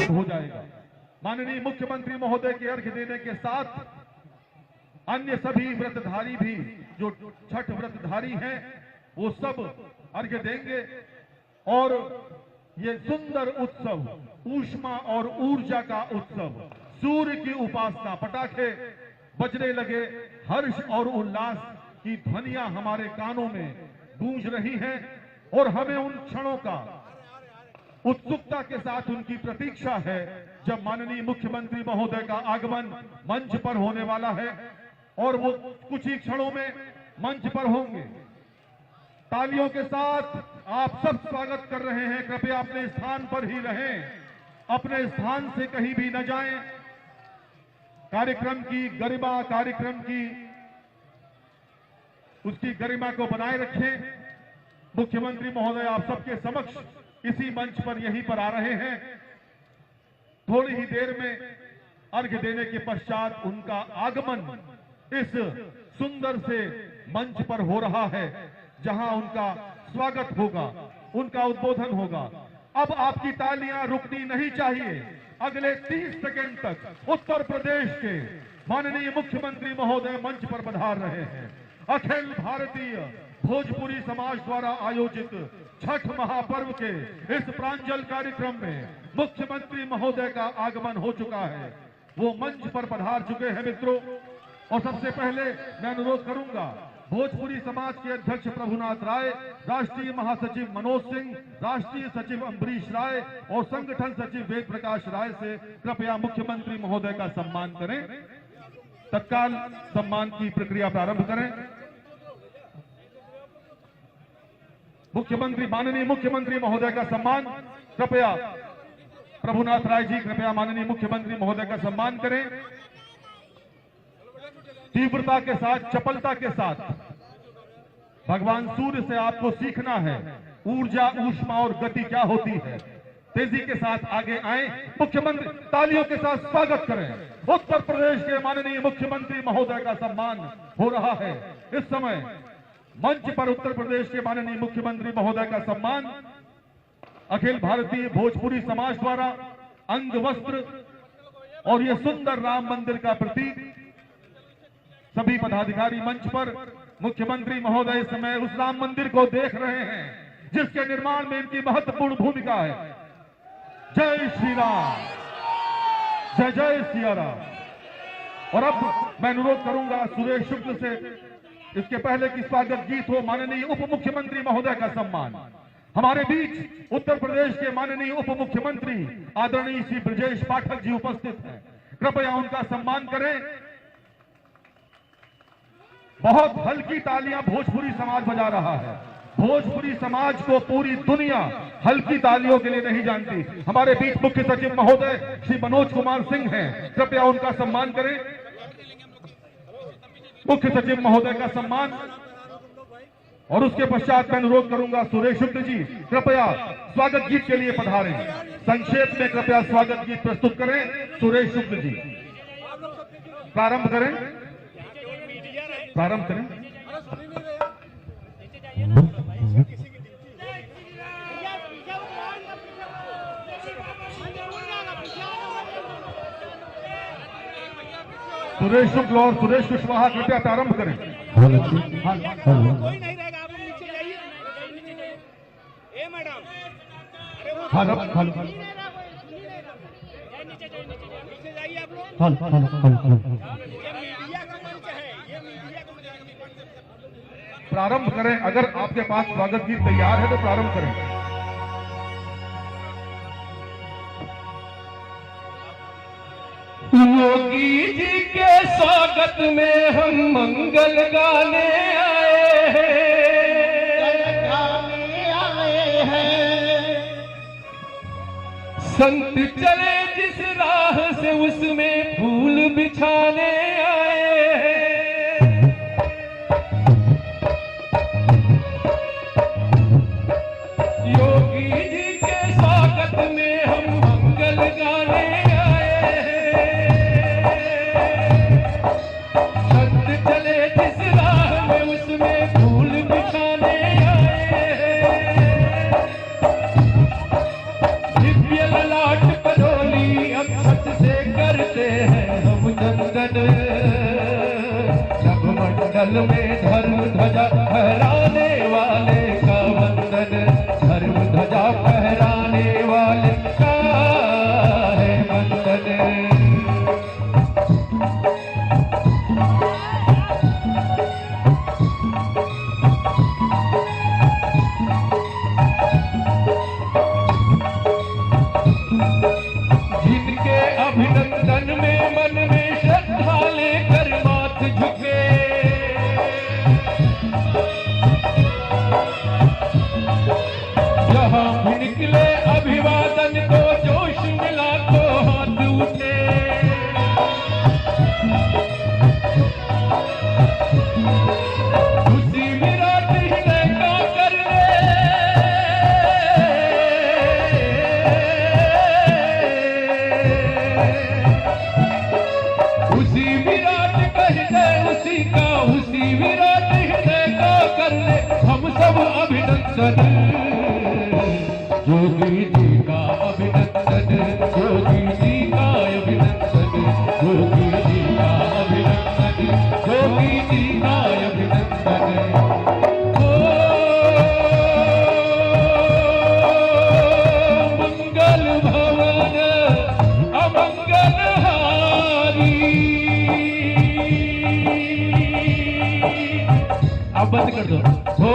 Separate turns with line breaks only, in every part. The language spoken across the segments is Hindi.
आरंभ हो जाएगा। माननीय मुख्यमंत्री महोदय के अर्घ्य देने के साथ अन्य सभी व्रतधारी भी जो छठ व्रतधारी हैं वो सब अर्घ्य देंगे और ये सुंदर उत्सव ऊष्मा और ऊर्जा का उत्सव, सूर्य की उपासना, पटाखे बजने लगे, हर्ष और उल्लास की ध्वनियां हमारे कानों में गूंज रही हैं और हमें उन क्षणों का उत्सुकता के साथ उनकी प्रतीक्षा है जब माननीय मुख्यमंत्री महोदय का आगमन मंच पर होने वाला है और वो कुछ ही क्षणों में मंच पर होंगे। तालियों के साथ आप सब स्वागत कर रहे हैं। कृपया अपने स्थान पर ही रहें, अपने स्थान से कहीं भी न जाएं। कार्यक्रम की गरिमा, कार्यक्रम की उसकी गरिमा को बनाए रखें। मुख्यमंत्री महोदय आप सबके समक्ष इसी मंच पर यहीं पर आ रहे हैं। थोड़ी ही देर में अर्घ्य देने के पश्चात उनका आगमन इस सुंदर से मंच पर हो रहा है जहां उनका स्वागत होगा, उनका उद्बोधन होगा। अब आपकी तालियां रुकनी नहीं चाहिए। अगले 30 सेकंड तक उत्तर प्रदेश के माननीय मुख्यमंत्री महोदय मंच पर पधार रहे हैं। अखिल भारतीय भोजपुरी समाज द्वारा आयोजित छठ महापर्व के इस प्रांजल कार्यक्रम में मुख्यमंत्री महोदय का आगमन हो चुका है, वो मंच पर पधार चुके हैं मित्रों। और सबसे पहले मैं अनुरोध करूंगा भोजपुरी समाज के अध्यक्ष प्रभुनाथ राय, राष्ट्रीय महासचिव मनोज सिंह, राष्ट्रीय सचिव अम्बरीश राय और संगठन सचिव वेद प्रकाश राय से कृपया मुख्यमंत्री महोदय का सम्मान करें। तत्काल सम्मान की प्रक्रिया प्रारंभ करें। माननीय मुख्यमंत्री महोदय का सम्मान कृपया प्रभुनाथ राय जी, कृपया माननीय मुख्यमंत्री महोदय का सम्मान करें। तीव्रता के साथ, चपलता के साथ भगवान सूर्य से आपको सीखना है ऊर्जा, ऊष्मा और गति क्या होती है। तेजी के साथ आगे आए, मुख्यमंत्री तालियों के साथ स्वागत करें। उत्तर प्रदेश के माननीय मुख्यमंत्री महोदय का सम्मान हो रहा है। इस समय मंच पर उत्तर प्रदेश के माननीय मुख्यमंत्री महोदय का सम्मान अखिल भारतीय भोजपुरी समाज द्वारा अंग वस्त्र और ये सुंदर राम मंदिर का प्रतीक, सभी पदाधिकारी मंच पर, मुख्यमंत्री महोदय इस समय उस राम मंदिर को देख रहे हैं जिसके निर्माण में इनकी महत्वपूर्ण भूमिका है। जय श्री राम, जय जय सिया राम। और अब मैं अनुरोध करूंगा सुरेश शुक्ल से इसके पहले की स्वागत गीत हो माननीय उप मुख्यमंत्री महोदय का सम्मान। हमारे बीच उत्तर प्रदेश के माननीय उप मुख्यमंत्री आदरणीय श्री ब्रजेश पाठक जी उपस्थित हैं, कृपया उनका सम्मान करें। बहुत हल्की तालियां भोजपुरी समाज बजा रहा है। भोजपुरी समाज को पूरी दुनिया हल्की तालियों के लिए नहीं जानती। हमारे बीच मुख्य सचिव महोदय श्री मनोज कुमार सिंह हैं, कृपया उनका सम्मान करें। मुख्य सचिव महोदय का सम्मान। और उसके पश्चात मैं अनुरोध करूंगा सुरेश शुक्ल जी, कृपया स्वागत गीत के लिए पधारें। संक्षेप में कृपया स्वागत गीत प्रस्तुत करें। सुरेश शुक्ल जी प्रारंभ करें, प्रारंभ करें। सुरेश शुक्ल और सुरेश कुशवाहा कृपया प्रारंभ करें।
कोई नहीं रहेगा, आप नीचे जाइए। ए मैडम, नीचे जाइए आप लोग। मीडिया का मंच है, ये मीडिया का मंच।
प्रारंभ करें। अगर आपके पास स्वागत गीत तैयार है तो प्रारंभ करें।
योगी जी के स्वागत में हम मंगल गाने आए हैं। संत चले जिस राह से उसमें फूल बिछाने आए हैं। योगी जी के स्वागत में हम मंगल गाने दिव्य ललाट परोली में धर्म ध्वजा फहराने वाले का वंदन, धर्म ध्वजा फहराने वाले का है वंदन। जिनके अभिनंदन में मन में श्रद्धा लेकर माथ झुके, जहां भी निकले अभिवादन को जोश मिला तो हाथ उठे। उसी विराट हृदय का कर उसी विराट हृदय का कर ले हम सब अभिनंदन। योगी जी का अभिनंदन, योगी जी का अभिनंदन, योगी जी का अभिनंदन, योगी जी का अभिनंदन। ओ मंगल भवन अमंगल हारी। अब बंद कर दो। हो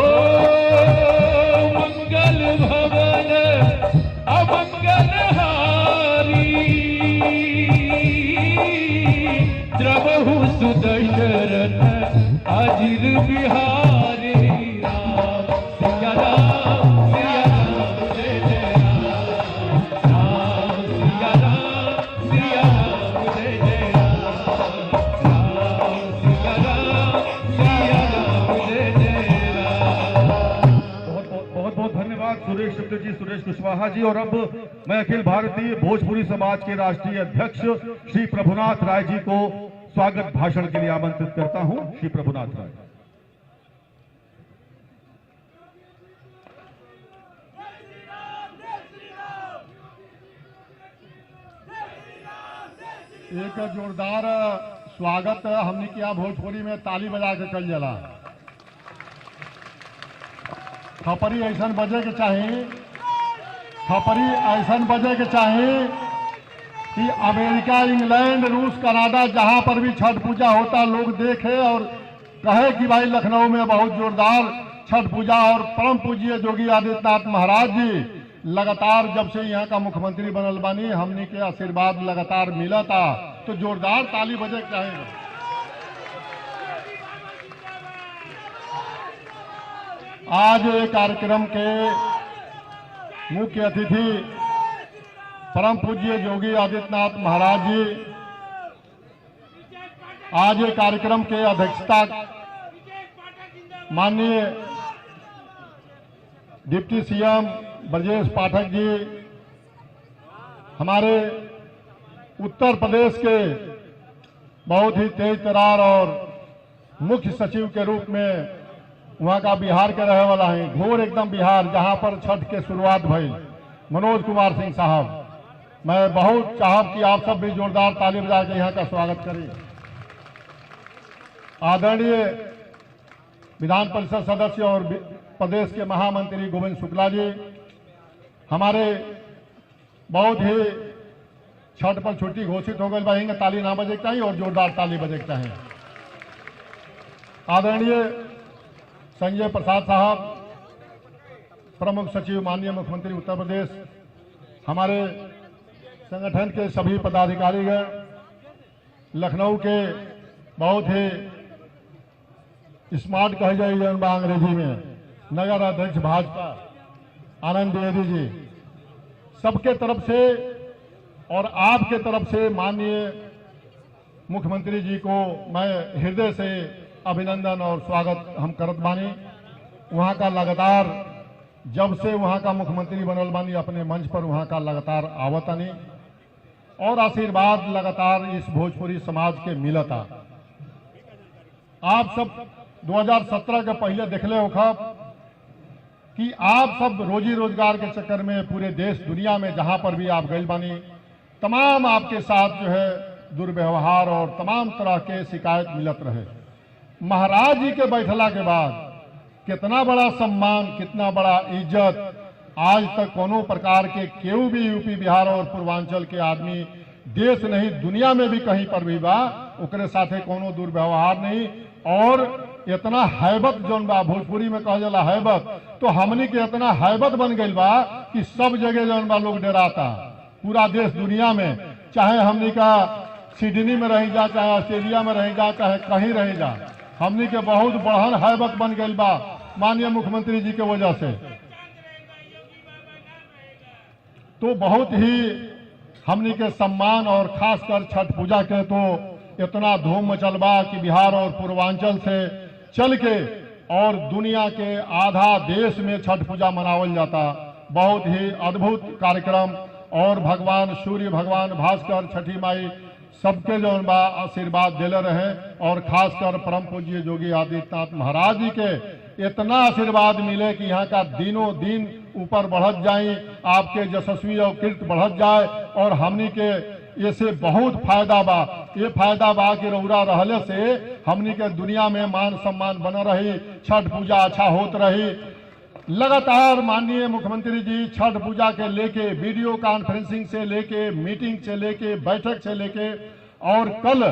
मंगल भवन अमंगल हारी, द्रवहु सुदशरथ अजिर बिहारी। राम सिया राम सिया राम जय जय राम, राम सिया राम जय जय राम, राम सिया राम जय जय राम।
बहुत बहुत धन्यवाद सुरेश शुक्ल जी, सुरेश कुशवाहा जी। और अब मैं अखिल भारतीय भोजपुरी समाज के राष्ट्रीय अध्यक्ष श्री प्रभुनाथ राय जी को स्वागत भाषण के लिए आमंत्रित करता हूं। श्री प्रभुनाथ राय।
एक जोरदार स्वागत हमने किया भोजपुरी में, ताली बजा के चल जला। खपरी ऐसा बजे के चाहे, खपरी ऐसा बजे के चाहे कि अमेरिका, इंग्लैंड, रूस, कनाडा जहां पर भी छठ पूजा होता लोग देखे और कहे कि भाई लखनऊ में बहुत जोरदार छठ पूजा। और परम पूज्य योगी आदित्यनाथ महाराज जी लगातार जब से यहाँ का मुख्यमंत्री बनल बानी, हमने के आशीर्वाद लगातार मिला था, तो जोरदार ताली बजे के चाहेगा। आज एक कार्यक्रम के मुख्य अतिथि परम पूज्य योगी आदित्यनाथ महाराज जी आज ये कार्यक्रम के अध्यक्षता माननीय डिप्टी सीएम ब्रजेश पाठक जी, हमारे उत्तर प्रदेश के बहुत ही तेज तरार और मुख्य सचिव के रूप में वहाँ का बिहार के रहे वाला है, घोर एकदम बिहार, जहाँ पर छठ के शुरुआत भई, मनोज कुमार सिंह साहब। मैं बहुत चाहब कि आप सब भी जोरदार ताली बजा के यहाँ का स्वागत करें। आदरणीय विधान परिषद सदस्य और प्रदेश के महामंत्री गोविंद शुक्ला जी, हमारे बहुत ही छठ पर छुट्टी घोषित हो गई, वहीं ताली ना बजे के चाहिए और जोरदार ताली बजे के चाहिए। आदरणीय संजय प्रसाद साहब, प्रमुख सचिव माननीय मुख्यमंत्री उत्तर प्रदेश, हमारे संगठन के सभी पदाधिकारीगण, लखनऊ के बहुत ही स्मार्ट कहे जाइए अंग्रेजी में, नगर अध्यक्ष भाजपा आनंद द्विवेदी जी, सबके तरफ से और आपके तरफ से माननीय मुख्यमंत्री जी को मैं हृदय से अभिनंदन और स्वागत हम करत बानी। वहाँ का लगातार जब से वहाँ का मुख्यमंत्री बनल बानी अपने मंच पर वहाँ का लगातार आवतानी और आशीर्वाद लगातार इस भोजपुरी समाज के मिलता। आप सब 2017 के पहले देखले होखा कि आप सब रोजी रोजगार के चक्कर में पूरे देश दुनिया में जहां पर भी आप गए बानी, तमाम आपके साथ जो है दुर्व्यवहार और तमाम तरह के शिकायत मिलत रहे। महाराज जी के बैठला के बाद कितना बड़ा सम्मान, कितना बड़ा इज्जत, आज तक कोनो प्रकार के केहू भी यूपी बिहार और पूर्वांचल के आदमी देश नहीं दुनिया में भी कहीं पर भी बा ओकरे साथे कोनो दुर्व्यवहार नहीं। और इतना हैबत जौन बा, भोजपुरी में कहा जाला हैबत, तो हमनी के इतना हैबत बन गई बा कि सब जगह जौन बा लोग डराता, पूरा देश दुनिया में, चाहे हमनी का सिडनी में रही जा, चाहे ऑस्ट्रेलिया में रही जा, चाहे कहीं रही जा, हमनी के बहुत बढ़न हैबत बन गई बा माननीय मुख्यमंत्री जी के वजह से। तो बहुत ही हमनी के सम्मान, और खासकर छठ पूजा के तो इतना धूम मचल बा कि बिहार और पूर्वांचल से चल के और दुनिया के आधा देश में छठ पूजा मनावल जाता। बहुत ही अद्भुत कार्यक्रम, और भगवान सूर्य भगवान भास्कर छठी माई सबके जो बा आशीर्वाद दिले रहे, और खासकर परम पूज्य योगी आदित्यनाथ महाराज जी के इतना आशीर्वाद मिले कि यहाँ का दिनों दिन ऊपर बढ़त जाए, आपके यशस्वी और कीर्त बढ़त जाए, और हमनी के इससे बहुत फायदा बा। ये फायदा बा कि रौरा रहले से हमनी के दुनिया में मान सम्मान बना रही, छठ पूजा अच्छा होत रही। लगातार माननीय मुख्यमंत्री जी छठ पूजा के लेके वीडियो कॉन्फ्रेंसिंग से लेके, मीटिंग से लेके, बैठक से लेके, और कल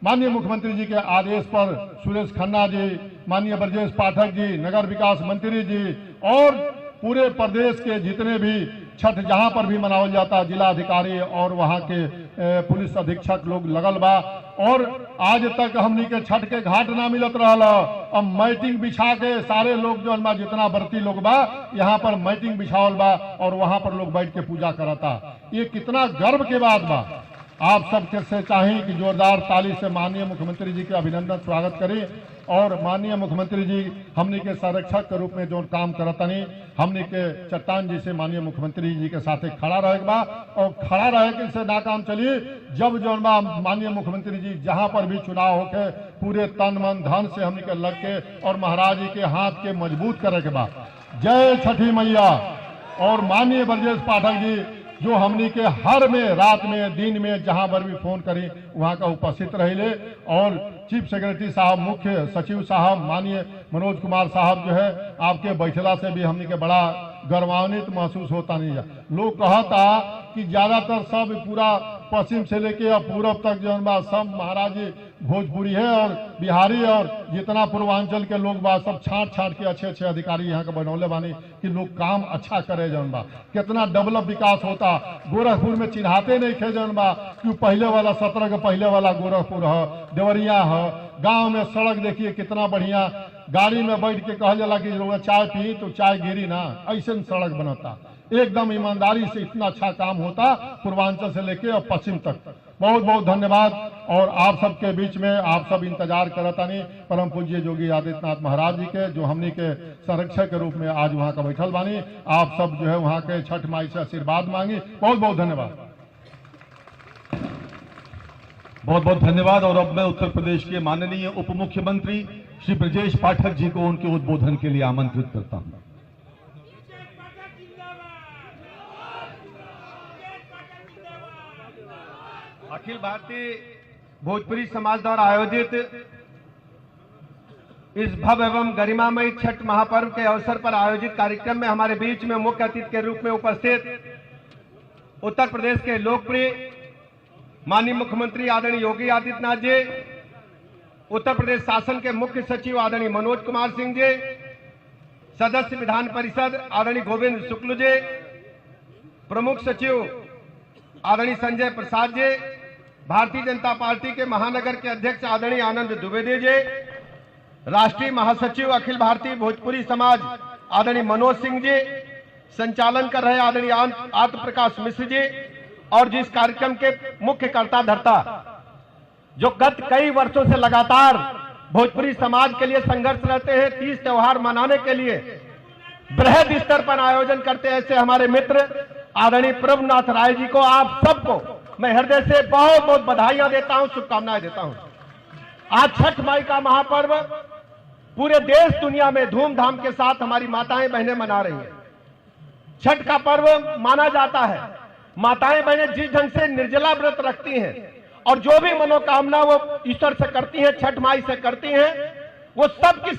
माननीय मुख्यमंत्री जी के आदेश पर सुरेश खन्ना जी, माननीय ब्रजेश पाठक जी, नगर विकास मंत्री जी, और पूरे प्रदेश के जितने भी छठ जहां पर भी मनावल जाता, जिलाधिकारी और वहां के पुलिस अधीक्षक लोग लगल बा। और आज तक हमनी के छठ के घाट ना मिलत रहल, अब मैटिंग बिछा के सारे लोग जो बा, जितना व्रती लोग बा, यहाँ पर मैटिंग बिछावल बा और वहां पर लोग बैठ के पूजा करता। ये कितना गर्व के बात बा। आप सबके से चाहें कि जोरदार ताली से माननीय मुख्यमंत्री जी के अभिनंदन स्वागत करें, और माननीय मुख्यमंत्री जी हमनी के संरक्षक के रूप में जो काम करतनी, हमनी के चट्टान जी से माननीय मुख्यमंत्री जी के साथे खड़ा रहे बा, और खड़ा रहे के से ना काम चलिए। जब जो बा माननीय मुख्यमंत्री जी जहां पर भी चुनाव होके पूरे तन मन धन से हमनी के लग के और महाराज जी के हाथ के मजबूत करे के बा। जय छठी मैया। और माननीय ब्रजेश पाठक जी जो हमनी के हर में, रात में, दिन में जहां पर भी फोन करी वहां का उपस्थित रहिले, और चीफ सेक्रेटरी साहब, मुख्य सचिव साहब माननीय मनोज कुमार साहब जो है, आपके बैठला से भी हमनी के बड़ा गर्वान्वित महसूस होता नहीं है। लोग कहता कि ज्यादातर सब पूरा पश्चिम से लेके अब पूरब तक जो बा सब महाराज जी भोजपुरी है और बिहारी, और जितना पूर्वांचल के लोग बा सब छांट के अच्छे अच्छे अधिकारी यहाँ के बनौले बानी कि लोग काम अच्छा करे जौन बा। कितना डेवलप विकास होता। गोरखपुर में चिन्हाते नहीं थे जौन बा कि पहले वाला 17 के पहले वाला गोरखपुर है, देवरिया है। गांव में सड़क देखिए कितना बढ़िया, गाड़ी में बैठ के कहा जाला कि चाय पी तो चाय गिरी ना, ऐसे सड़क बनता। एकदम ईमानदारी से इतना अच्छा काम होता पूर्वांचल से लेके और पश्चिम तक। बहुत बहुत धन्यवाद। और आप सबके बीच में आप सब इंतजार करतानी परम पूज्य योगी आदित्यनाथ महाराज जी के, जो हमनी के संरक्षक के रूप में आज वहां का बैठल बानी। आप सब जो है वहां के छठ माई से आशीर्वाद मांगी। बहुत बहुत धन्यवाद।
बहुत बहुत धन्यवाद। और अब मैं उत्तर प्रदेश के माननीय उप मुख्यमंत्री श्री ब्रजेश पाठक जी को उनके उद्बोधन के लिए आमंत्रित करता हूं।
अखिल भारतीय भोजपुरी समाज द्वारा आयोजित इस भव्य एवं गरिमामयी छठ महापर्व के अवसर पर आयोजित कार्यक्रम में हमारे बीच में मुख्य अतिथि के रूप में उपस्थित उत्तर प्रदेश के लोकप्रिय माननीय मुख्यमंत्री आदरणीय योगी आदित्यनाथ जी, उत्तर प्रदेश शासन के मुख्य सचिव आदरणीय मनोज कुमार सिंह जी, सदस्य विधान परिषद आदरणीय गोविंद शुक्ल जी, प्रमुख सचिव आदरणीय संजय प्रसाद जी, भारतीय जनता पार्टी के महानगर के अध्यक्ष आदरणीय आनंद द्विवेदी जी, राष्ट्रीय महासचिव अखिल भारतीय भोजपुरी समाज आदरणीय मनोज सिंह जी, संचालन कर रहे आदरणीय आत्म प्रकाश मिश्र जी, और जिस कार्यक्रम के मुख्य कर्ता धर्ता जो गत कई वर्षों से लगातार भोजपुरी समाज के लिए संघर्ष रहते हैं, तीज त्योहार मनाने के लिए बृहद स्तर पर आयोजन करते हैं, ऐसे हमारे मित्र आदरणीय प्रभुनाथ राय जी को, आप सबको मैं हृदय से बहुत बहुत बधाइयां देता हूं, शुभकामनाएं देता हूं। आज छठ माई का महापर्व पूरे देश दुनिया में धूमधाम के साथ हमारी माताएं बहनें मना रही हैं। छठ का पर्व माना जाता है, माताएं बहनें जिस ढंग से निर्जला व्रत रखती हैं और जो भी मनोकामना वो ईश्वर से करती हैं, छठ माई से करती हैं, वो सब की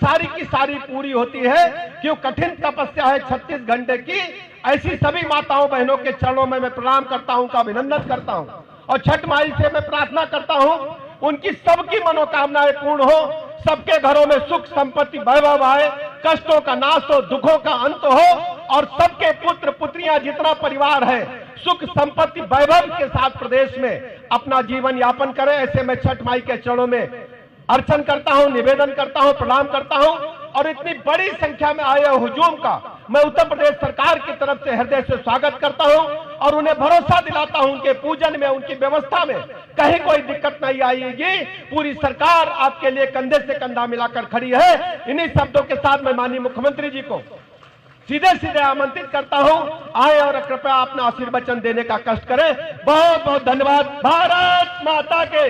सारी पूरी होती है। क्यों कठिन तपस्या है 36 घंटे की। ऐसी सभी माताओं बहनों के चरणों में मैं प्रणाम करता हूं, का अभिनंदन करता हूं और छठ माई से मैं प्रार्थना करता हूं उनकी सबकी मनोकामनाएं पूर्ण हो, सबके घरों में सुख संपत्ति वैभव आए, कष्टों का नाश हो, दुखों का अंत हो और सबके पुत्र पुत्रियां जितना परिवार है सुख संपत्ति वैभव के साथ प्रदेश में अपना जीवन यापन करें। ऐसे मैं छठ माई के चरणों में अर्चन करता हूं, निवेदन करता हूं, प्रणाम करता हूं और इतनी बड़ी संख्या में आए हुजूम का मैं उत्तर प्रदेश सरकार की तरफ से हृदय से स्वागत करता हूं और उन्हें भरोसा दिलाता हूं उनके पूजन में, उनकी व्यवस्था में कहीं कोई दिक्कत नहीं आएगी। पूरी सरकार आपके लिए कंधे से कंधा मिलाकर खड़ी है। इन्हीं शब्दों के साथ मैं माननीय मुख्यमंत्री जी को सीधे सीधे आमंत्रित करता हूं, आए और कृपया अपना आशीर्वचन देने का कष्ट करें। बहुत बहुत धन्यवाद। भारत माता के।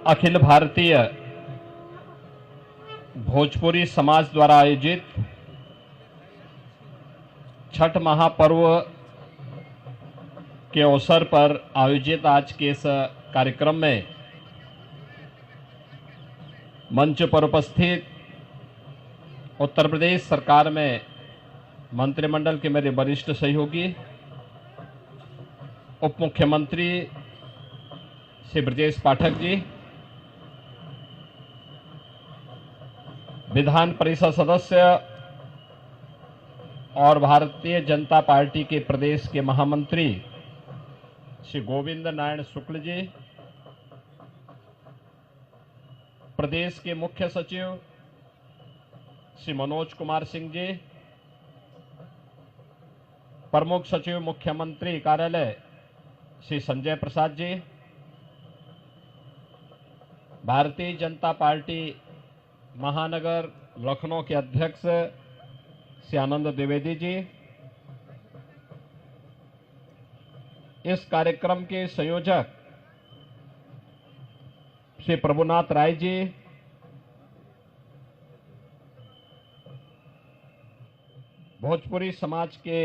अखिल भारतीय भोजपुरी समाज द्वारा आयोजित छठ महापर्व के अवसर पर आयोजित आज के इस कार्यक्रम में मंच पर उपस्थित उत्तर प्रदेश सरकार में मंत्रिमंडल के मेरे वरिष्ठ सहयोगी उप मुख्यमंत्री श्री ब्रजेश पाठक जी, विधान परिषद सदस्य और भारतीय जनता पार्टी के प्रदेश के महामंत्री श्री गोविंद नारायण शुक्ल जी, प्रदेश के मुख्य सचिव श्री मनोज कुमार सिंह जी, प्रमुख सचिव मुख्यमंत्री कार्यालय श्री संजय प्रसाद जी, भारतीय जनता पार्टी महानगर लखनऊ के अध्यक्ष श्री आनंद द्विवेदी जी, इस कार्यक्रम के संयोजक श्री प्रभुनाथ राय जी, भोजपुरी समाज के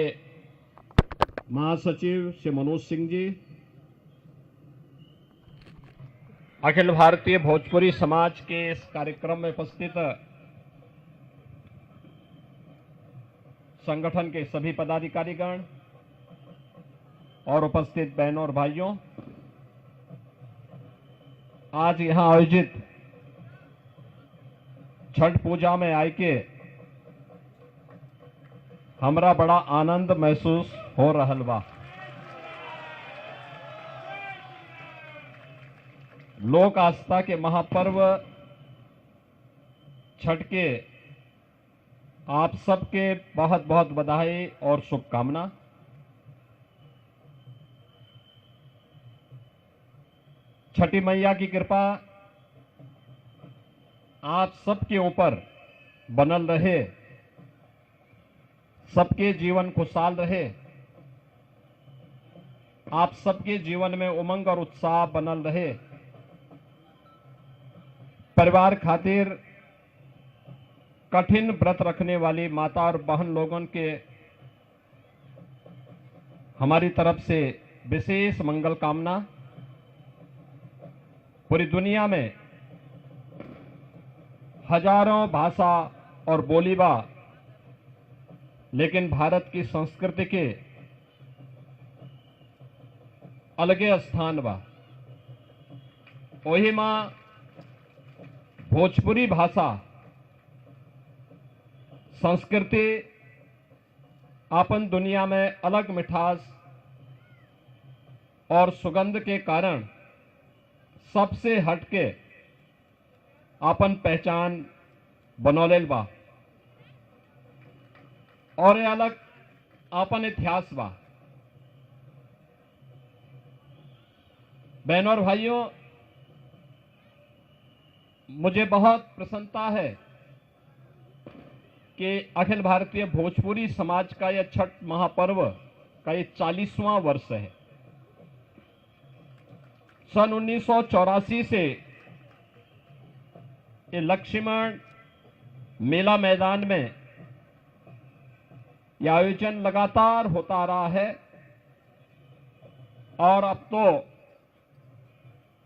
महासचिव श्री मनोज सिंह जी, अखिल भारतीय भोजपुरी समाज के इस कार्यक्रम में उपस्थित संगठन के सभी पदाधिकारीगण और उपस्थित बहनों और भाइयों, आज यहां आयोजित छठ पूजा में आए के हमरा बड़ा आनंद महसूस हो रहल बा। लोक आस्था के महापर्व छठ के आप सबके बहुत बहुत बधाई और शुभकामना। छठी मैया की कृपा आप सबके ऊपर बनल रहे, सबके जीवन खुशहाल रहे, आप सबके जीवन में उमंग और उत्साह बनल रहे। परिवार खातिर कठिन व्रत रखने वाली माता और बहन लोगों के हमारी तरफ से विशेष मंगल कामना। पूरी दुनिया में हजारों भाषा और बोली बा, लेकिन भारत की संस्कृति के अलगे स्थान बा। वही मां भोजपुरी भाषा संस्कृति अपन दुनिया में अलग मिठास और सुगंध के कारण सबसे हटके अपन पहचान बनौलेल बा और ये अलग अपन इतिहास बा। बहनों और भाइयों, मुझे बहुत प्रसन्नता है कि अखिल भारतीय भोजपुरी समाज का यह छठ महापर्व का ये 40वां वर्ष है। सन 1984 से ये लक्ष्मण मेला मैदान में यह आयोजन लगातार होता रहा है और अब तो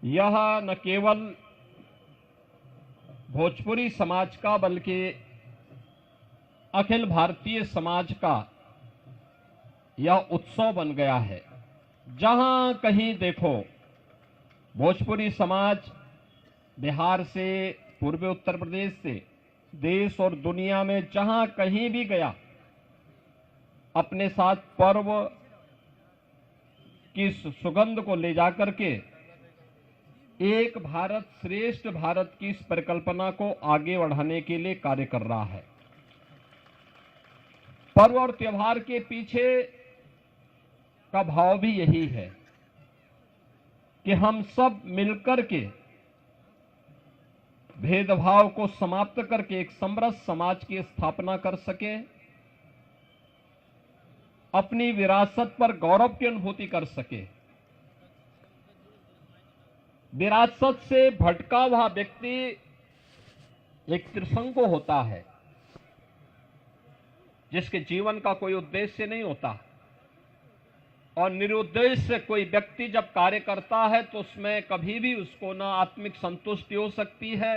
यह न केवल भोजपुरी समाज का बल्कि अखिल भारतीय समाज का यह उत्सव बन गया है। जहां कहीं देखो भोजपुरी समाज बिहार से, पूर्वी उत्तर प्रदेश से, देश और दुनिया में जहां कहीं भी गया अपने साथ पर्व की सुगंध को ले जाकर के एक भारत श्रेष्ठ भारत की इस परिकल्पना को आगे बढ़ाने के लिए कार्य कर रहा है। पर्व और त्योहार के पीछे का भाव भी यही है कि हम सब मिलकर के भेदभाव को समाप्त करके एक समरस समाज की स्थापना कर सके, अपनी विरासत पर गौरव की अनुभूति कर सके। विरासत से भटका हुआ व्यक्ति एक त्रिशंकु होता है, जिसके जीवन का कोई उद्देश्य नहीं होता, और निरुद्देश्य कोई व्यक्ति जब कार्य करता है तो उसमें कभी भी उसको न आत्मिक संतुष्टि हो सकती है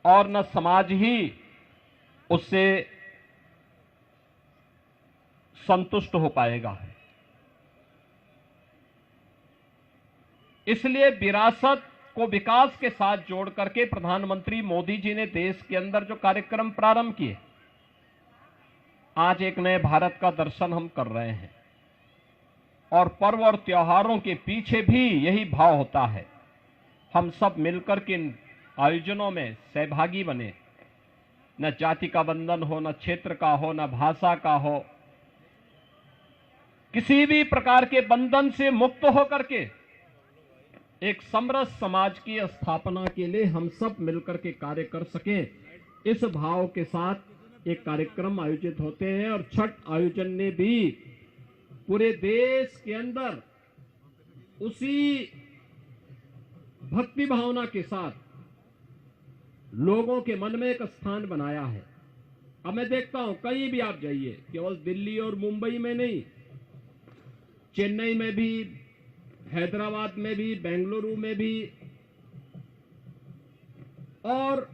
और न समाज ही उससे संतुष्ट हो पाएगा। इसलिए विरासत को विकास के साथ जोड़ करके प्रधानमंत्री मोदी जी ने देश के अंदर जो कार्यक्रम प्रारंभ किए, आज एक नए भारत का दर्शन हम कर रहे हैं। और पर्व और त्योहारों के पीछे भी यही भाव होता है, हम सब मिलकर के इन आयोजनों में सहभागी बने। न जाति का बंधन हो, न क्षेत्र का हो, न भाषा का हो, किसी भी प्रकार के बंधन से मुक्त होकर के एक समरस समाज की स्थापना के लिए हम सब मिलकर के कार्य कर सके, इस भाव के साथ एक कार्यक्रम आयोजित होते हैं। और छठ आयोजन ने भी पूरे देश के अंदर उसी भक्ति भावना के साथ लोगों के मन में एक स्थान बनाया है। अब मैं देखता हूं कहीं भी आप जाइए, केवल दिल्ली और मुंबई में नहीं, चेन्नई में भी, हैदराबाद में भी, बेंगलुरु में भी, और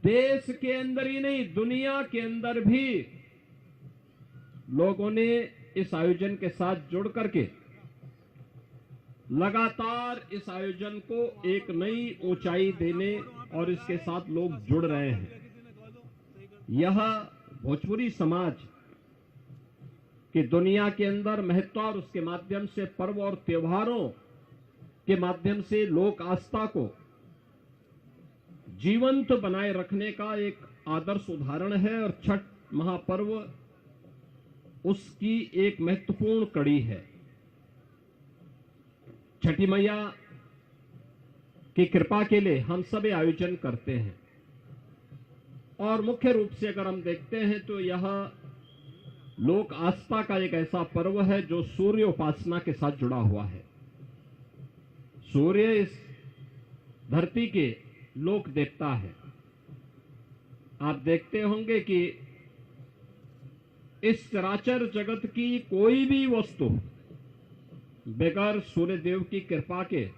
देश के अंदर ही नहीं दुनिया के अंदर भी लोगों ने इस आयोजन के साथ जुड़ करके लगातार इस आयोजन को एक नई ऊंचाई देने और इसके साथ लोग जुड़ रहे हैं। यह भोजपुरी समाज कि दुनिया के अंदर महत्व और उसके माध्यम से पर्व और त्योहारों के माध्यम से लोक आस्था को जीवंत बनाए रखने का एक आदर्श उदाहरण है। और छठ महापर्व उसकी एक महत्वपूर्ण कड़ी है। छठी मैया की कृपा के लिए हम सब आयोजन करते हैं। और मुख्य रूप से अगर हम देखते हैं तो यह लोक आस्था का एक ऐसा पर्व है जो सूर्य उपासना के साथ जुड़ा हुआ है। सूर्य इस धरती के लोक देवता है। आप देखते होंगे कि इस चराचर जगत की कोई भी वस्तु बगैर सूर्य देव की कृपा के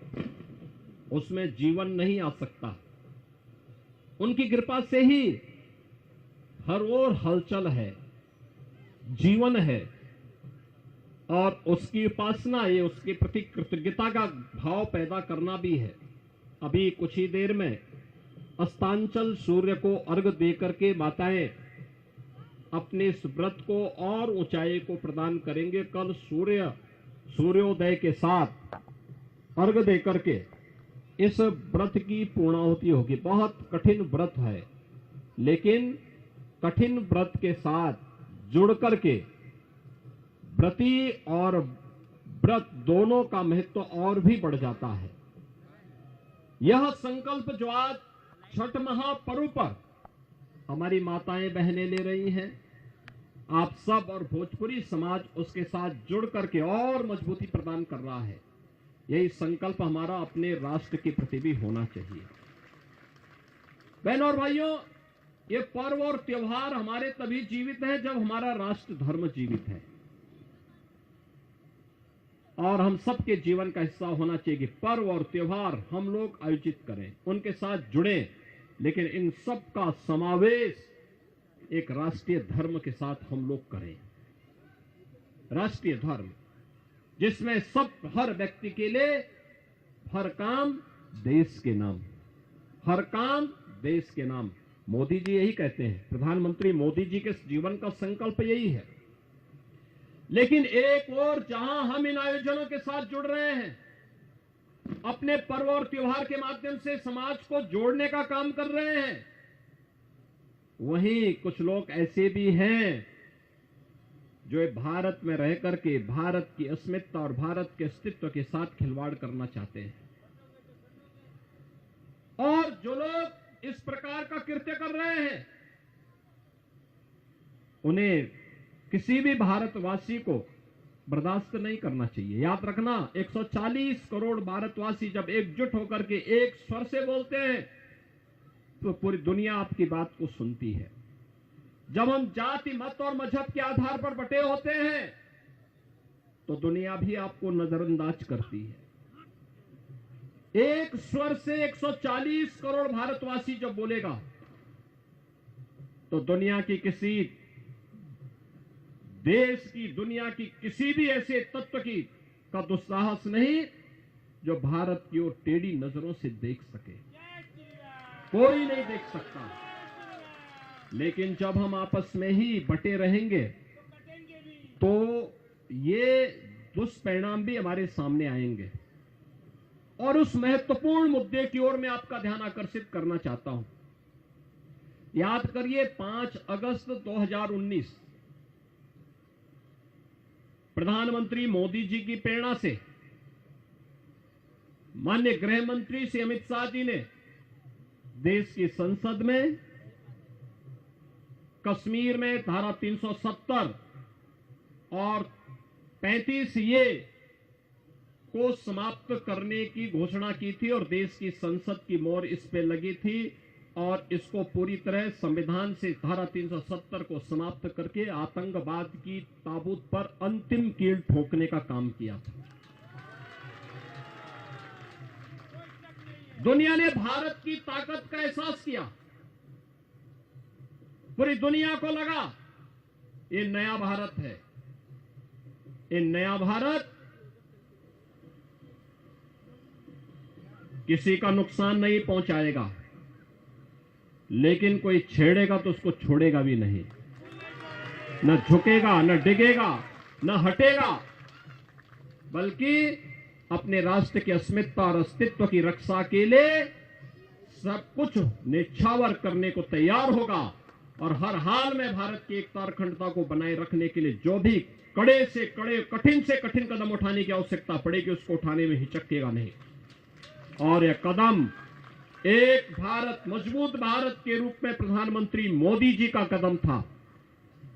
उसमें जीवन नहीं आ सकता। उनकी कृपा से ही हर ओर हलचल है, जीवन है, और उसकी उपासना, ये उसके प्रति कृतज्ञता का भाव पैदा करना भी है। अभी कुछ ही देर में अस्तांचल सूर्य को अर्घ देकर के माताएं अपने इस व्रत को और ऊंचाई को प्रदान करेंगे। कल सूर्योदय के साथ अर्घ देकर के इस व्रत की पूर्णाहुति होगी। बहुत कठिन व्रत है, लेकिन कठिन व्रत के साथ जुड़ करके व्रती और व्रत दोनों का महत्व और भी बढ़ जाता है। यह संकल्प जो आज छठ महापर्व पर हमारी माताएं बहनें ले रही हैं। आप सब और भोजपुरी समाज उसके साथ जुड़ करके और मजबूती प्रदान कर रहा है। यही संकल्प हमारा अपने राष्ट्र के प्रति भी होना चाहिए। बहनों और भाइयों, ये पर्व और त्योहार हमारे तभी जीवित हैं जब हमारा राष्ट्र धर्म जीवित है, और हम सबके जीवन का हिस्सा होना चाहिए कि पर्व और त्योहार हम लोग आयोजित करें, उनके साथ जुड़ें, लेकिन इन सब का समावेश एक राष्ट्रीय धर्म के साथ हम लोग करें। राष्ट्रीय धर्म जिसमें सब हर व्यक्ति के लिए हर काम देश के नाम, हर काम देश के नाम। मोदी जी यही कहते हैं, प्रधानमंत्री मोदी जी के जीवन का संकल्प यही है। लेकिन एक और जहां हम इन आयोजनों के साथ जुड़ रहे हैं, अपने पर्व और त्योहार के माध्यम से समाज को जोड़ने का काम कर रहे हैं, वहीं कुछ लोग ऐसे भी हैं जो भारत में रह करके भारत की अस्मिता और भारत के अस्तित्व के साथ खिलवाड़ करना चाहते हैं। और जो लोग इस प्रकार का कृत्य कर रहे हैं, उन्हें किसी भी भारतवासी को बर्दाश्त नहीं करना चाहिए। याद रखना, 140 करोड़ भारतवासी जब एकजुट होकर के एक स्वर से बोलते हैं तो पूरी दुनिया आपकी बात को सुनती है। जब हम जाति, मत और मजहब के आधार पर बटे होते हैं तो दुनिया भी आपको नजरअंदाज करती है। एक स्वर से 140 करोड़ भारतवासी जब बोलेगा तो दुनिया की किसी देश की, दुनिया की किसी भी ऐसे तत्व की का दुस्साहस नहीं जो भारत की ओर टेढ़ी नजरों से देख सके। कोई नहीं देख सकता। लेकिन जब हम आपस में ही बटे रहेंगे तो ये दुष्परिणाम भी हमारे सामने आएंगे। और उस महत्वपूर्ण मुद्दे की ओर मैं आपका ध्यान आकर्षित करना चाहता हूं। याद करिए, 5 अगस्त 2019 प्रधानमंत्री मोदी जी की प्रेरणा से माननीय गृह मंत्री श्री अमित शाह जी ने देश की संसद में कश्मीर में धारा 370 और 35 ए को समाप्त करने की घोषणा की थी और देश की संसद की मोहर इस पे लगी थी और इसको पूरी तरह संविधान से धारा 370 को समाप्त करके आतंकवाद की ताबूत पर अंतिम कील ठोकने का काम किया था। दुनिया ने भारत की ताकत का एहसास किया। पूरी दुनिया को लगा ये नया भारत है। ये नया भारत किसी का नुकसान नहीं पहुंचाएगा, लेकिन कोई छेड़ेगा तो उसको छोड़ेगा भी नहीं। न झुकेगा, न डिगेगा, न हटेगा, बल्कि अपने राष्ट्र की अस्मिता और अस्तित्व की रक्षा के लिए सब कुछ निछावर करने को तैयार होगा और हर हाल में भारत की एकता और अखंडता को बनाए रखने के लिए जो भी कड़े से कड़े, कठिन से कठिन कदम उठाने की आवश्यकता पड़ेगी उसको उठाने में हिचकेगा नहीं। और यह कदम एक भारत, मजबूत भारत के रूप में प्रधानमंत्री मोदी जी का कदम था।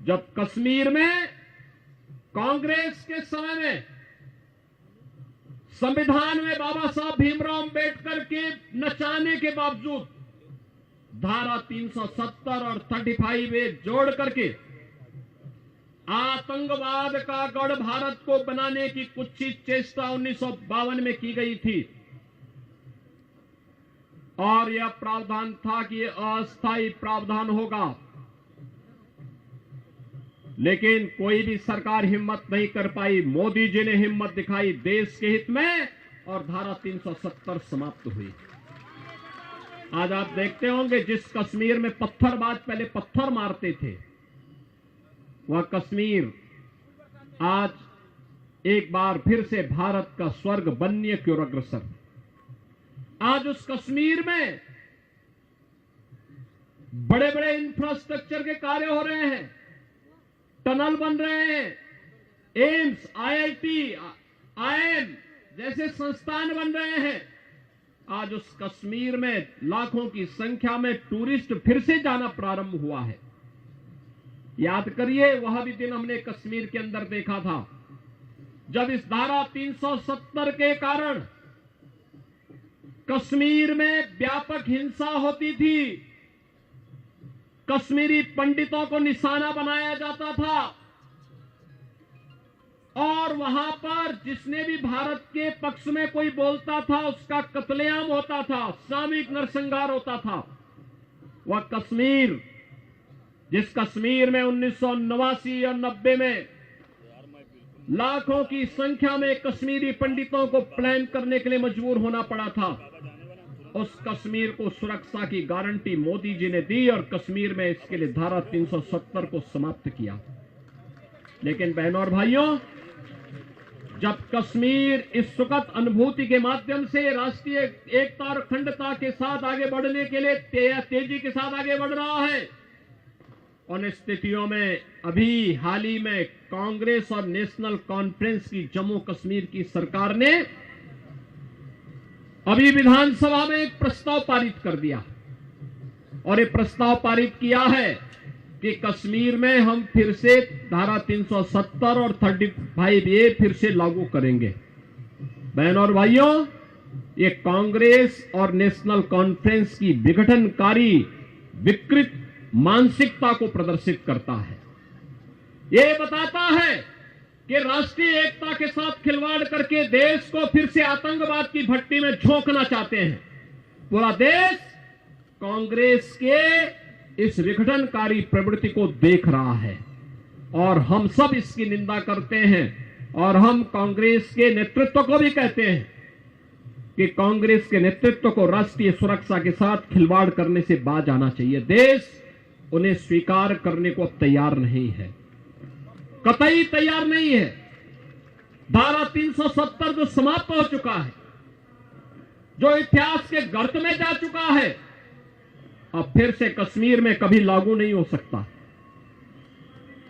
जब कश्मीर में कांग्रेस के समय में संविधान में बाबा साहब भीमराव अंबेडकर के नचाने के बावजूद धारा 370 और 35A जोड़ करके आतंकवाद का गढ़ भारत को बनाने की कुछ चेष्टा 1952 में की गई थी और यह प्रावधान था कि यह अस्थायी प्रावधान होगा, लेकिन कोई भी सरकार हिम्मत नहीं कर पाई। मोदी जी ने हिम्मत दिखाई देश के हित में और धारा 370 समाप्त हुई। आज आप देखते होंगे जिस कश्मीर में पत्थरबाज पहले पत्थर मारते थे, वह कश्मीर आज एक बार फिर से भारत का स्वर्ग बनने की ओर अग्रसर। आज उस कश्मीर में बड़े बड़े इंफ्रास्ट्रक्चर के कार्य हो रहे हैं, टनल बन रहे हैं, एम्स, IIT, IIM जैसे संस्थान बन रहे हैं। आज उस कश्मीर में लाखों की संख्या में टूरिस्ट फिर से जाना प्रारंभ हुआ है। याद करिए, वह भी दिन हमने कश्मीर के अंदर देखा था जब इस धारा 370 के कारण कश्मीर में व्यापक हिंसा होती थी, कश्मीरी पंडितों को निशाना बनाया जाता था और वहां पर जिसने भी भारत के पक्ष में कोई बोलता था उसका कत्लेआम होता था, सामूहिक नरसंहार होता था। वह कश्मीर, जिस कश्मीर में 1989 और 90 में लाखों की संख्या में कश्मीरी पंडितों को प्लान करने के लिए मजबूर होना पड़ा था, उस कश्मीर को सुरक्षा की गारंटी मोदी जी ने दी और कश्मीर में इसके लिए धारा 370 को समाप्त किया। लेकिन बहनों और भाइयों, जब कश्मीर इस सुखद अनुभूति के माध्यम से राष्ट्रीय एकता और अखंडता के साथ आगे बढ़ने के लिए तेजी के साथ आगे बढ़ रहा है, उन स्थितियों में अभी हाल ही में कांग्रेस और नेशनल कॉन्फ्रेंस की जम्मू कश्मीर की सरकार ने अभी विधानसभा में एक प्रस्ताव पारित कर दिया और ये प्रस्ताव पारित किया है कि कश्मीर में हम फिर से धारा 370 और 35A फिर से लागू करेंगे। बहनों और भाइयों, ये कांग्रेस और नेशनल कॉन्फ्रेंस की विघटनकारी विकृत मानसिकता को प्रदर्शित करता है। ये बताता है कि राष्ट्रीय एकता के साथ खिलवाड़ करके देश को फिर से आतंकवाद की भट्टी में झोंकना चाहते हैं। पूरा देश कांग्रेस के इस विघटनकारी प्रवृत्ति को देख रहा है और हम सब इसकी निंदा करते हैं और हम कांग्रेस के नेतृत्व को भी कहते हैं कि कांग्रेस के नेतृत्व को राष्ट्रीय सुरक्षा के साथ खिलवाड़ करने से बाज आना चाहिए। देश उन्हें स्वीकार करने को अब तैयार नहीं है, कतई तैयार नहीं है। धारा 370 जो समाप्त हो चुका है, जो इतिहास के गर्त में जा चुका है, अब फिर से कश्मीर में कभी लागू नहीं हो सकता।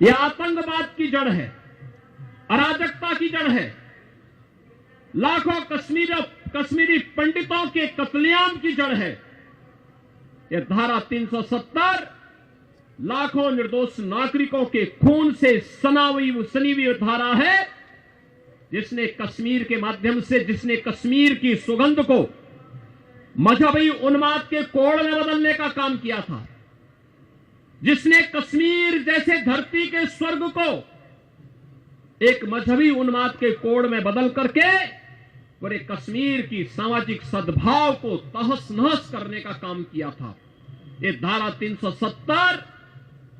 यह आतंकवाद की जड़ है, अराजकता की जड़ है, लाखों कश्मीरी पंडितों के कत्लेआम की जड़ है। यह धारा 370 लाखों निर्दोष नागरिकों के खून से सनी हुई धारा है, जिसने कश्मीर के माध्यम से, जिसने कश्मीर की सुगंध को मजहबी उन्माद के कोड़ में बदलने का काम किया था, जिसने कश्मीर जैसे धरती के स्वर्ग को एक मजहबी उन्माद के कोड़ में बदल करके पूरे कश्मीर की सामाजिक सद्भाव को तहस नहस करने का काम किया था। ये धारा 370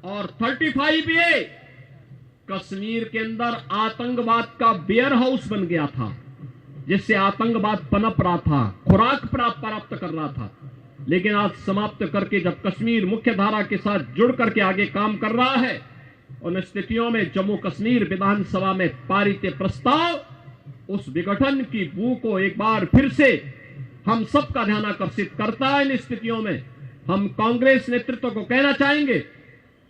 और 35A कश्मीर के अंदर आतंकवाद का वेयर हाउस बन गया था, जिससे आतंकवाद पनप रहा था, खुराक प्राप्त कर रहा था। लेकिन आज समाप्त करके जब कश्मीर मुख्य धारा के साथ जुड़ करके आगे काम कर रहा है, उन स्थितियों में जम्मू कश्मीर विधानसभा में पारित प्रस्ताव उस विघटन की बू को एक बार फिर से हम सबका ध्यान आकर्षित करता है। इन स्थितियों में हम कांग्रेस नेतृत्व को कहना चाहेंगे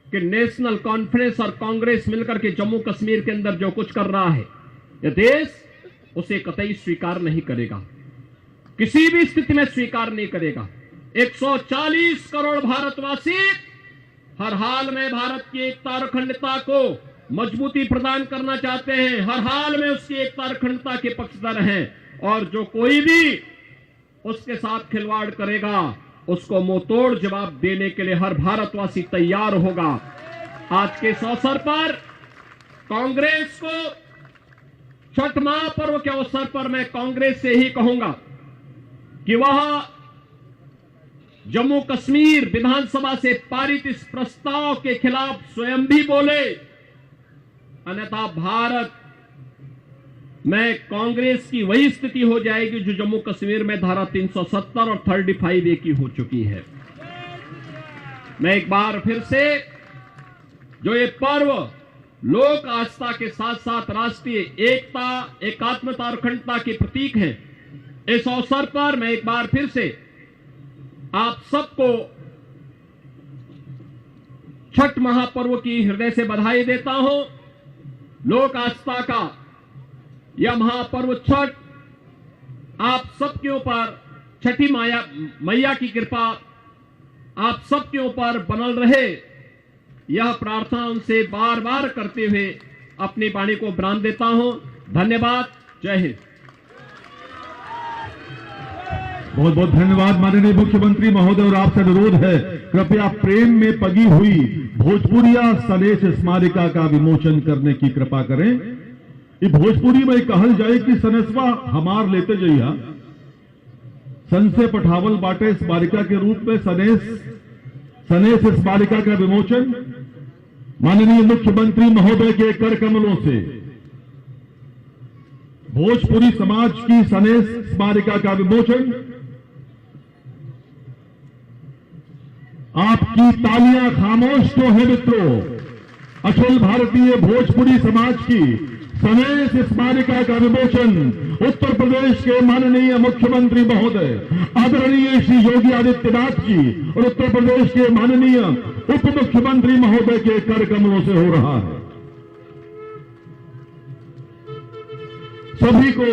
कि नेशनल कॉन्फ्रेंस और कांग्रेस मिलकर के जम्मू कश्मीर के अंदर जो कुछ कर रहा है, यह देश उसे कतई स्वीकार नहीं करेगा, किसी भी स्थिति में स्वीकार नहीं करेगा। 140 करोड़ भारतवासी हर हाल में भारत की एकता और अखंडता को मजबूती प्रदान करना चाहते हैं, हर हाल में उसकी एकता और अखंडता के पक्षधर हैं, और जो कोई भी उसके साथ खिलवाड़ करेगा उसको मुंहतोड़ जवाब देने के लिए हर भारतवासी तैयार होगा। आज के इस अवसर पर कांग्रेस को, छठ महापर्व के अवसर पर मैं कांग्रेस से ही कहूंगा कि वह जम्मू कश्मीर विधानसभा से पारित इस प्रस्ताव के खिलाफ स्वयं भी बोले, अन्यथा भारत में कांग्रेस की वही स्थिति हो जाएगी जो जम्मू कश्मीर में धारा 370 और 35A की हो चुकी है। मैं एक बार फिर से, जो ये पर्व लोक आस्था के साथ साथ राष्ट्रीय एकता, एकात्मता और अखंडता के प्रतीक हैं, इस अवसर पर मैं एक बार फिर से आप सबको छठ महापर्व की हृदय से बधाई देता हूं। लोक आस्था का यह महापर्व छठ आप सबके ऊपर छठी मैया की कृपा आप सबके ऊपर बनल रहे, यह प्रार्थना उनसे बार बार करते हुए अपनी वाणी को विराम देता हूं। धन्यवाद। जय हिंद।
बहुत बहुत धन्यवाद माननीय मुख्यमंत्री महोदय। और आपसे अनुरोध है, कृपया प्रेम में पगी हुई भोजपुरिया सनेश स्मारिका का विमोचन करने की कृपा करें। ये भोजपुरी में कहल जाए कि सनेसवा हमार लेते जइया, सन से पठावल बाटे स्मारिका के रूप में सनेश स्मारिका का विमोचन माननीय मुख्यमंत्री महोदय के कर कमलों से भोजपुरी समाज की सनेश स्मारिका का विमोचन। आपकी तालियां खामोश तो है मित्रों। अखिल भारतीय भोजपुरी समाज की सनेश स्मारिका का विमोचन उत्तर प्रदेश के माननीय मुख्यमंत्री महोदय आदरणीय श्री योगी आदित्यनाथ जी और उत्तर प्रदेश के माननीय उप मुख्यमंत्री महोदय के कर कमलों से हो रहा है। सभी को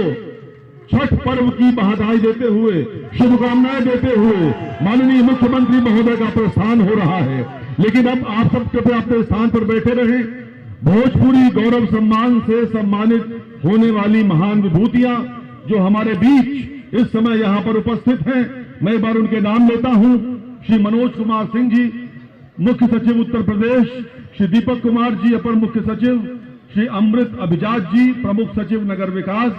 छठ पर्व की बधाई देते हुए, शुभकामनाएं देते हुए माननीय मुख्यमंत्री महोदय का प्रस्थान हो रहा है। लेकिन अब आप सब कृपया अपने स्थान पर बैठे रहें। भोजपुरी गौरव सम्मान से सम्मानित होने वाली महान विभूतियां जो हमारे बीच इस समय यहां पर उपस्थित हैं, मैं एक बार उनके नाम लेता हूं। श्री मनोज कुमार सिंह जी, मुख्य सचिव उत्तर प्रदेश, श्री दीपक कुमार जी, अपर मुख्य सचिव, श्री अमृत अभिजात जी, प्रमुख सचिव नगर विकास,